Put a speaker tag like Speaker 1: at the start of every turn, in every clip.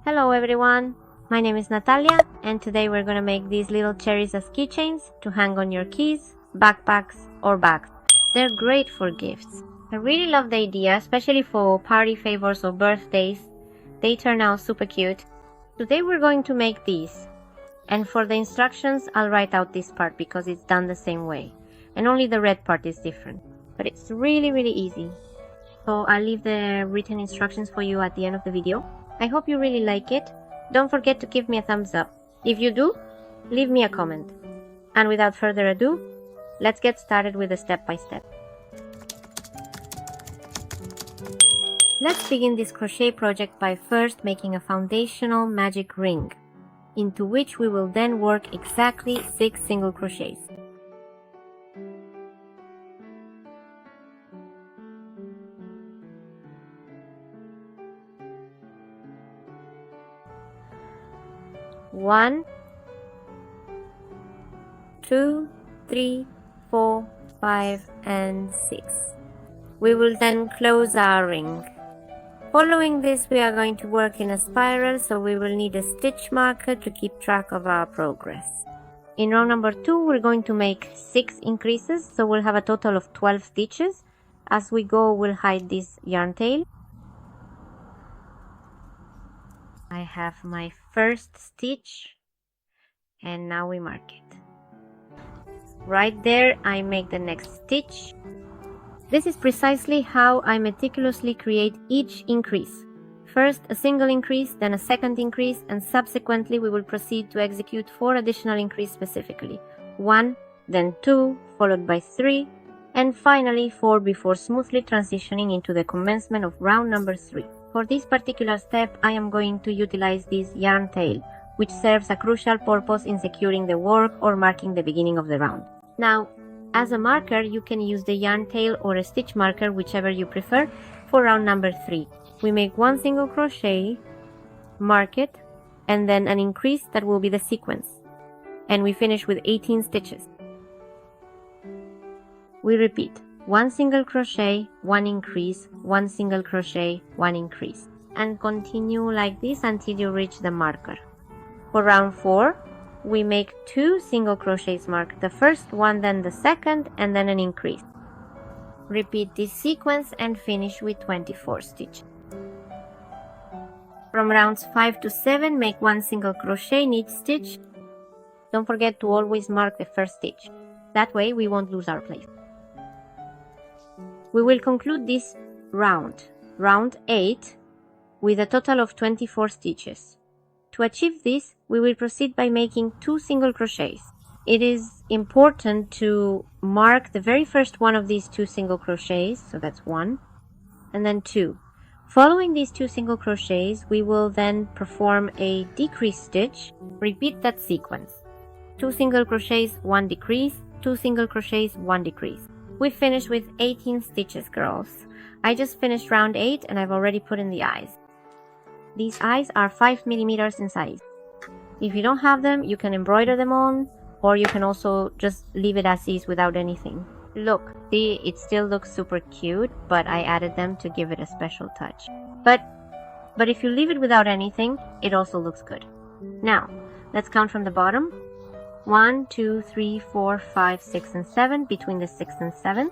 Speaker 1: Hello everyone, my name is Natalia and today we're gonna make these little cherries as keychains to hang on your keys, backpacks or bags. They're great for gifts. I really love the idea, especially for party favors or birthdays. They turn out super cute. Today we're going to make these, and for the instructions I'll write out this part because it's done the same way and only the red part is different, but it's really easy. So I'll leave the written instructions for you at the end of the video. I hope you really like it. Don't forget to give me a thumbs up. If you do, leave me a comment. And without further ado, let's get started with the step-by-step. Let's begin this crochet project by first making a foundational magic ring, into which we will then work exactly 6 single crochets. One, 2, 3, 4, 5, and 6. We will then close our ring. Following this, we are going to work in a spiral, so we will need a stitch marker to keep track of our progress. In row number 2, we're going to make 6 increases, so we'll have a total of 12 stitches. As we go, we'll hide this yarn tail. I have my first stitch and now we mark it. Right there I make the next stitch. This is precisely how I meticulously create each increase. First a single increase, then a second increase, and subsequently we will proceed to execute 4 additional increases specifically. 1, then 2, followed by 3, and finally 4 before smoothly transitioning into the commencement of round number 3. For this particular step, I am going to utilize this yarn tail, which serves a crucial purpose in securing the work or marking the beginning of the round. Now, as a marker, you can use the yarn tail or a stitch marker, whichever you prefer, for round number 3. We make 1 single crochet, mark it, and then an increase that will be the sequence. And we finish with 18 stitches. We repeat. 1 single crochet, 1 increase, 1 single crochet, 1 increase, and continue like this until you reach the marker. For round 4, we make 2 single crochets, mark the first one, then the second, and then an increase. Repeat this sequence and finish with 24 stitches. From rounds 5 to 7, make 1 single crochet in each stitch. Don't forget to always mark the first stitch. That way we won't lose our place. We will conclude this round 8, with a total of 24 stitches. To achieve this, we will proceed by making 2 single crochets. It is important to mark the very first one of these 2 single crochets, so that's 1, and then 2. Following these 2 single crochets, we will then perform a decrease stitch. Repeat that sequence. 2 single crochets, 1 decrease, 2 single crochets, 1 decrease. We finished with 18 stitches, girls. I just finished round 8 and I've already put in the eyes. These eyes are 5 millimeters in size. If you don't have them, you can embroider them on, or you can also just leave it as is without anything. Look, see, it still looks super cute, but I added them to give it a special touch. But if you leave it without anything, it also looks good. Now, let's count from the bottom. 1, 2, 3, 4, 5, 6, and 7, between the 6 and 7.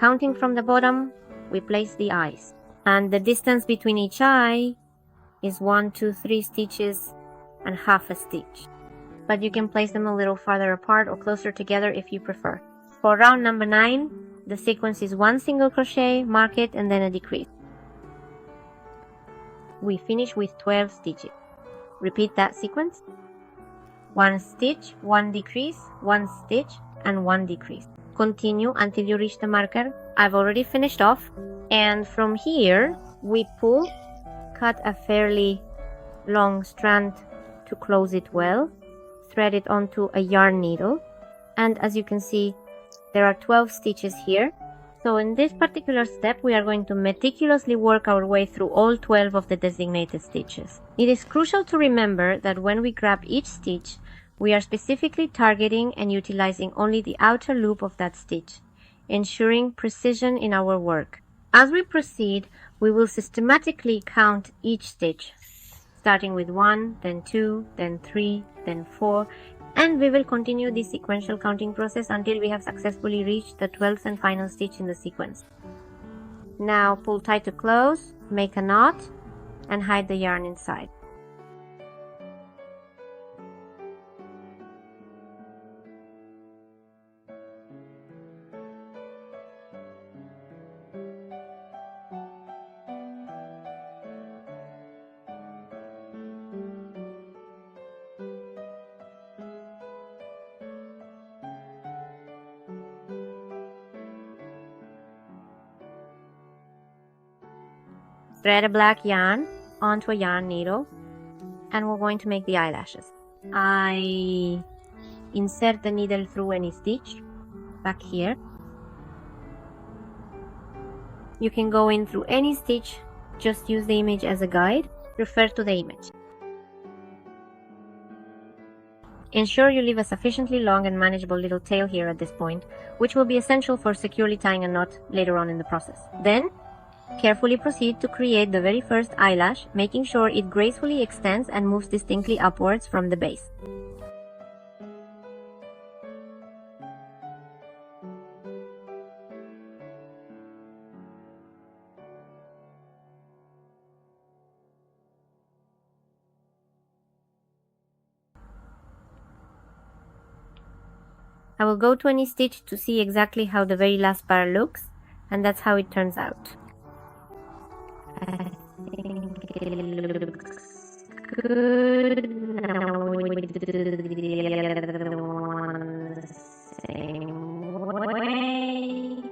Speaker 1: Counting from the bottom, we place the eyes. And the distance between each eye is 1, 2, 3 stitches and half a stitch. But you can place them a little farther apart or closer together if you prefer. For round number 9, the sequence is 1 single crochet, mark it, and then a decrease. We finish with 12 stitches. Repeat that sequence. 1 stitch, 1 decrease, 1 stitch, and 1 decrease. Continue until you reach the marker. I've already finished off, and from here we pull, cut a fairly long strand to close it well, thread it onto a yarn needle, and as you can see, there are 12 stitches here. So in this particular step, we are going to meticulously work our way through all 12 of the designated stitches. It is crucial to remember that when we grab each stitch, we are specifically targeting and utilizing only the outer loop of that stitch, ensuring precision in our work. As we proceed, we will systematically count each stitch, starting with 1, then 2, then 3, then 4, and we will continue this sequential counting process until we have successfully reached the 12th and final stitch in the sequence. Now pull tight to close, make a knot, and hide the yarn inside. Thread a black yarn onto a yarn needle, and we're going to make the eyelashes. I insert the needle through any stitch back here. You can go in through any stitch, just use the image as a guide, refer to the image. Ensure you leave a sufficiently long and manageable little tail here at this point, which will be essential for securely tying a knot later on in the process. Then, carefully proceed to create the very first eyelash, making sure it gracefully extends and moves distinctly upwards from the base. I will go to any stitch to see exactly how the very last bar looks, and that's how it turns out. I think it looks good. Now we do the other one the same way.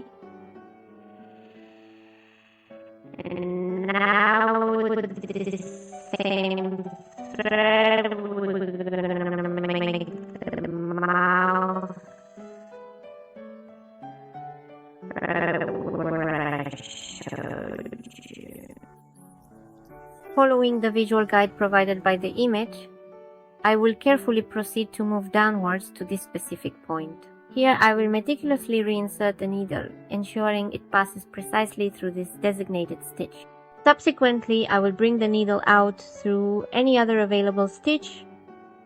Speaker 1: And now with the same thread, we're gonna make the mouth. Following the visual guide provided by the image, I will carefully proceed to move downwards to this specific point. Here I will meticulously reinsert the needle, ensuring it passes precisely through this designated stitch. Subsequently, I will bring the needle out through any other available stitch,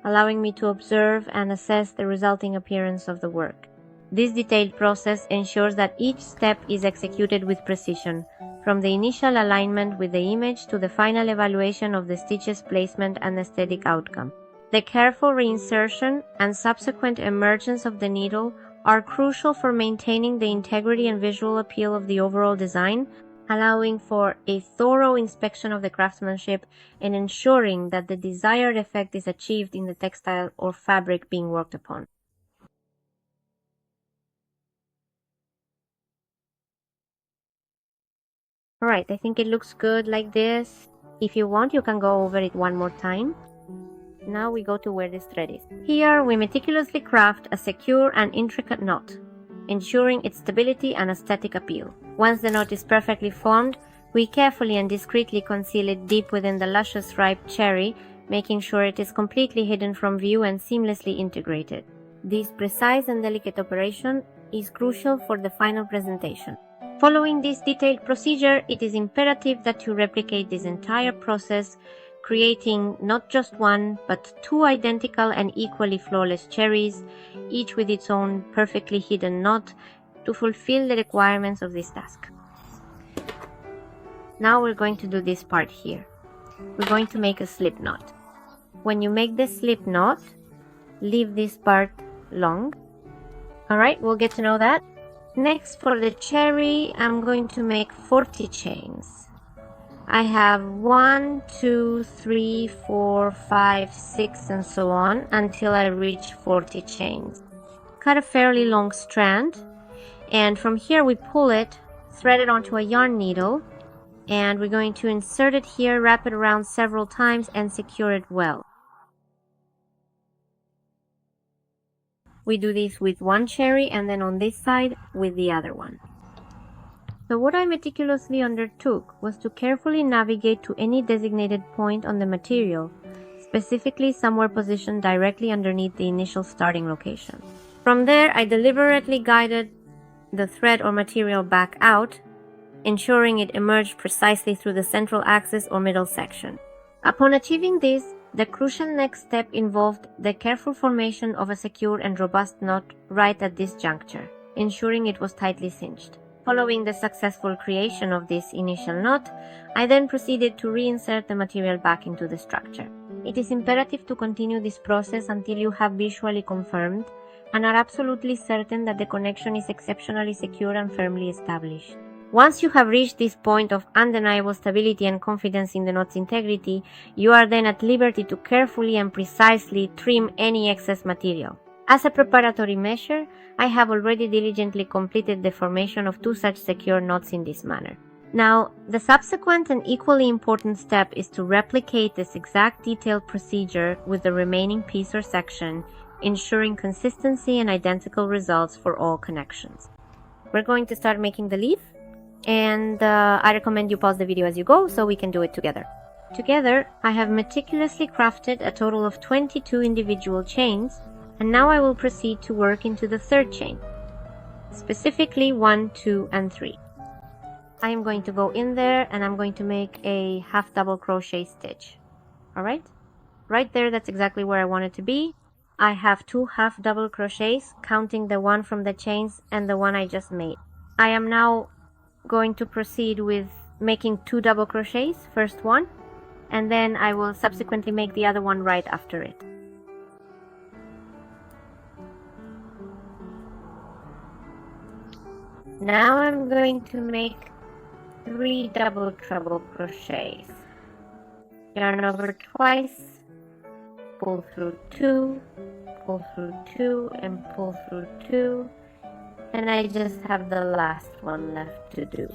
Speaker 1: allowing me to observe and assess the resulting appearance of the work. This detailed process ensures that each step is executed with precision, from the initial alignment with the image to the final evaluation of the stitch's placement and aesthetic outcome. The careful reinsertion and subsequent emergence of the needle are crucial for maintaining the integrity and visual appeal of the overall design, allowing for a thorough inspection of the craftsmanship and ensuring that the desired effect is achieved in the textile or fabric being worked upon. Alright, I think it looks good like this. If you want, you can go over it one more time. Now we go to where this thread is. Here we meticulously craft a secure and intricate knot, ensuring its stability and aesthetic appeal. Once the knot is perfectly formed, we carefully and discreetly conceal it deep within the luscious ripe cherry, making sure it is completely hidden from view and seamlessly integrated. This precise and delicate operation is crucial for the final presentation. Following this detailed procedure, it is imperative that you replicate this entire process, creating not just one, but two identical and equally flawless cherries, each with its own perfectly hidden knot, to fulfill the requirements of this task. Now we're going to do this part here. We're going to make a slip knot. When you make the slip knot, leave this part long. Alright, we'll get to know that. Next, for the cherry, I'm going to make 40 chains. I have 1, 2, 3, 4, 5, 6, and so on until I reach 40 chains. Cut a fairly long strand, and from here we pull it, thread it onto a yarn needle, and we're going to insert it here, wrap it around several times, and secure it well. We do this with one cherry and then on this side with the other one. So what I meticulously undertook was to carefully navigate to any designated point on the material, specifically somewhere positioned directly underneath the initial starting location. From there, I deliberately guided the thread or material back out, ensuring it emerged precisely through the central axis or middle section. Upon achieving this, the crucial next step involved the careful formation of a secure and robust knot right at this juncture, ensuring it was tightly cinched. Following the successful creation of this initial knot, I then proceeded to reinsert the material back into the structure. It is imperative to continue this process until you have visually confirmed and are absolutely certain that the connection is exceptionally secure and firmly established. Once you have reached this point of undeniable stability and confidence in the knot's integrity, you are then at liberty to carefully and precisely trim any excess material. As a preparatory measure, I have already diligently completed the formation of 2 such secure knots in this manner. Now, the subsequent and equally important step is to replicate this exact detailed procedure with the remaining piece or section, ensuring consistency and identical results for all connections. We're going to start making the leaf, and I recommend you pause the video as you go so we can do it together. Together, I have meticulously crafted a total of 22 individual chains, and now I will proceed to work into the 3rd chain, specifically 1, 2, and 3. I am going to go in there and I'm going to make a half double crochet stitch. Alright? Right there, that's exactly where I want it to be. I have 2 half double crochets, counting the one from the chains and the one I just made. I am now going to proceed with making 2 double crochets, first one, and then I will subsequently make the other one right after it. Now I'm going to make 3 double treble crochets. Yarn over twice, pull through 2, pull through 2, and pull through 2, and I just have the last one left to do.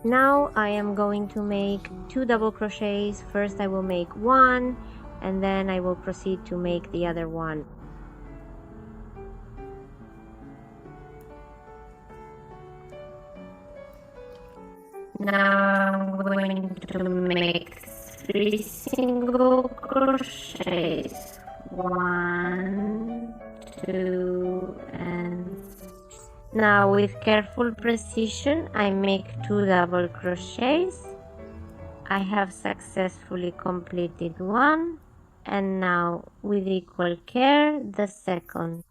Speaker 1: Now I am going to make 2 double crochets. First I will make 1, and then I will proceed to make the other one. Now I'm going to make 3 single crochets. 1, 2, and now with careful precision I make 2 double crochets. I have successfully completed one, and now with equal care the second.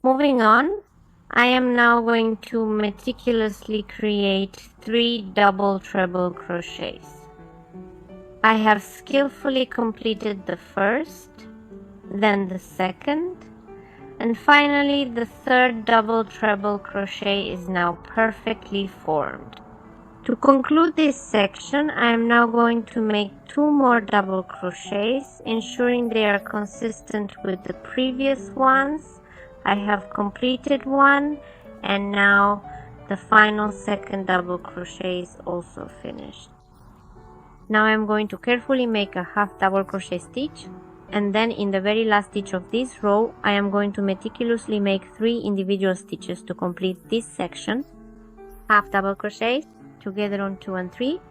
Speaker 1: Moving on, I am now going to meticulously create 3 double treble crochets. I have skillfully completed the first, then the second, and finally the 3rd double treble crochet is now perfectly formed. To conclude this section, I am now going to make 2 more double crochets, ensuring they are consistent with the previous ones. I have completed one, and now the final 2nd double crochet is also finished. Now I am going to carefully make a half double crochet stitch, and then in the very last stitch of this row, I am going to meticulously make 3 individual stitches to complete this section. Half double crochets together on 2 and 3.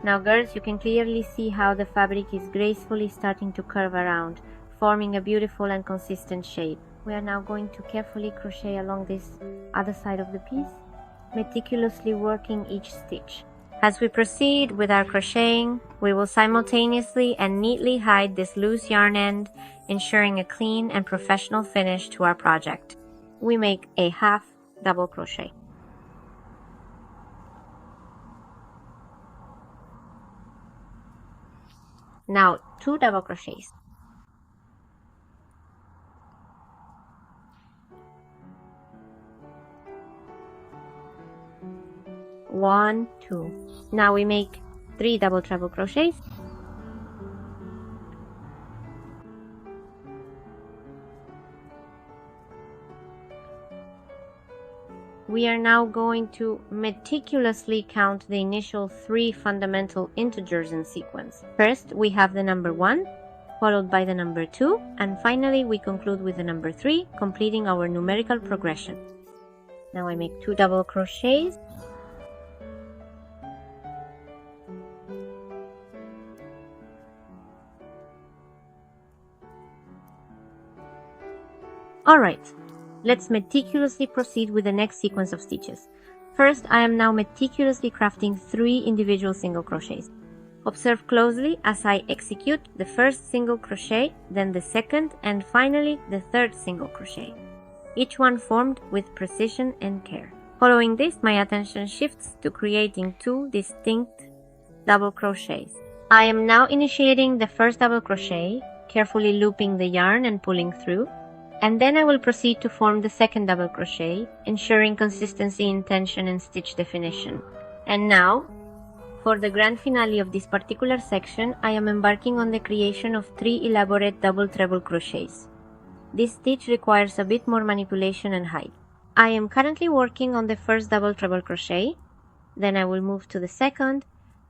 Speaker 1: Now girls, you can clearly see how the fabric is gracefully starting to curve around, forming a beautiful and consistent shape. We are now going to carefully crochet along this other side of the piece, meticulously working each stitch. As we proceed with our crocheting, we will simultaneously and neatly hide this loose yarn end, ensuring a clean and professional finish to our project. We make a half double crochet. Now 2 double crochets. 1, 2. Now we make 3 double treble crochets. We are now going to meticulously count the initial 3 fundamental integers in sequence. First, we have the number 1, followed by the number 2, and finally we conclude with the number 3, completing our numerical progression. Now I make 2 double crochets. Alright, Let's meticulously proceed with the next sequence of stitches. First, I am now meticulously crafting 3 individual single crochets. Observe closely as I execute the first single crochet, then the second, and finally the third single crochet, each one formed with precision and care. Following this, my attention shifts to creating 2 distinct double crochets. I am now initiating the first double crochet, carefully looping the yarn and pulling through, and then I will proceed to form the second double crochet, ensuring consistency in tension and stitch definition. And now, for the grand finale of this particular section, I am embarking on the creation of 3 elaborate double treble crochets. This stitch requires a bit more manipulation and height. I am currently working on the first double treble crochet, then I will move to the second,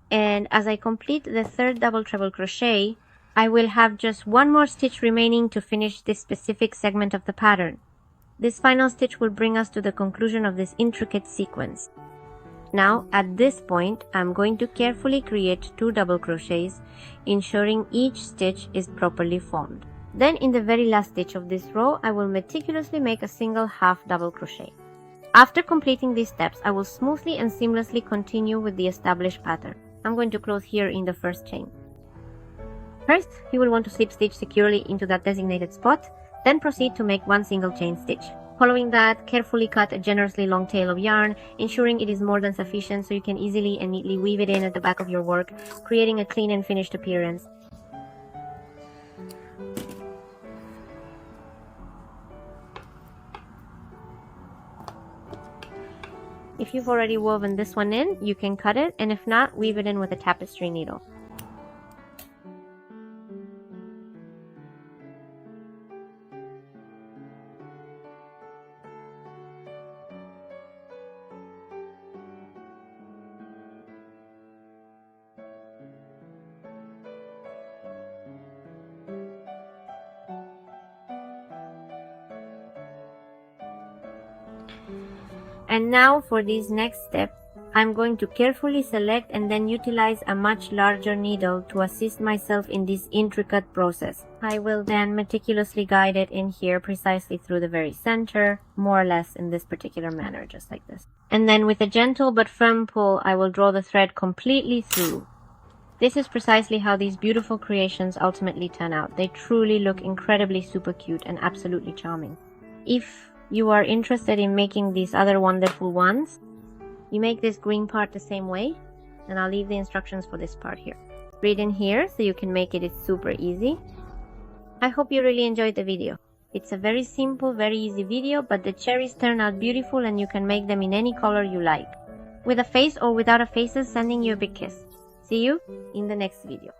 Speaker 1: and as I complete the third double treble crochet, I will have just 1 more stitch remaining to finish this specific segment of the pattern. This final stitch will bring us to the conclusion of this intricate sequence. Now, at this point, I'm going to carefully create 2 double crochets, ensuring each stitch is properly formed. Then in the very last stitch of this row, I will meticulously make a single half double crochet. After completing these steps, I will smoothly and seamlessly continue with the established pattern. I'm going to close here in the first chain. First, you will want to slip stitch securely into that designated spot, then proceed to make 1 single chain stitch. Following that, carefully cut a generously long tail of yarn, ensuring it is more than sufficient so you can easily and neatly weave it in at the back of your work, creating a clean and finished appearance. If you've already woven this one in, you can cut it, and if not, weave it in with a tapestry needle. And now for this next step, I'm going to carefully select and then utilize a much larger needle to assist myself in this intricate process. I will then meticulously guide it in here precisely through the very center, more or less in this particular manner, just like this. And then with a gentle but firm pull, I will draw the thread completely through. This is precisely how these beautiful creations ultimately turn out. They truly look incredibly super cute and absolutely charming. If you are interested in making these other wonderful ones, you make this green part the same way, and I'll leave the instructions for this part here. Read in here so you can make it. It's super easy. I hope you really enjoyed the video. It's a very simple, very easy video, but the cherries turn out beautiful and you can make them in any color you like. With a face or without a faces, sending you a big kiss. See you in the next video.